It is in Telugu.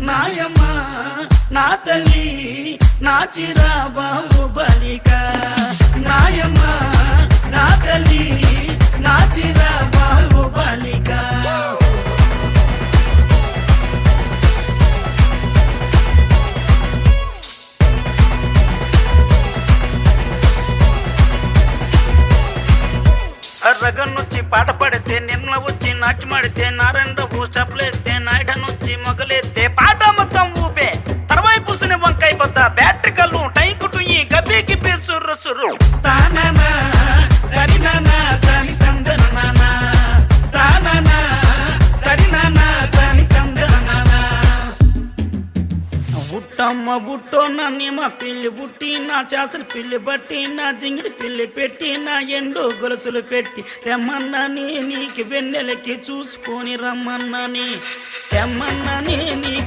నాయమ్మ నా తల్లి నా చిరాబాబు బలిక నాయమ్మ నా తల్లి నా చిరాబాబు బలిక రగన్నొచ్చి పాట పడితే నిన్న వచ్చి నాట్యమాడితే నారెండవు చప్పలేస్తే నాయుడనొచ్చి మొగలేస్తే పాట మొత్తం ఊపే తర్వాయి పూసిన వంకాయ కొత్త బ్యాటరీ కళ్ళు టైకుటు ఈ గబ్బి గిబ్బి సుర్రు సుర్రు తాననా తరినానా తని తందనానా తాననా తరినానా తని తందనానా బుట్టమ్మ బుట్టో నన్నేమ పిల్లి బుట్టి నా చేసలు పిల్లి బట్టి నా జింగిడి పిల్లి పెట్టి నా ఎండు గొలుసులు పెట్టి తెమ్మన్నని నీకు వెన్నెలకి చూసుకొని రమ్మన్నని తెమ్మన్నని నీకు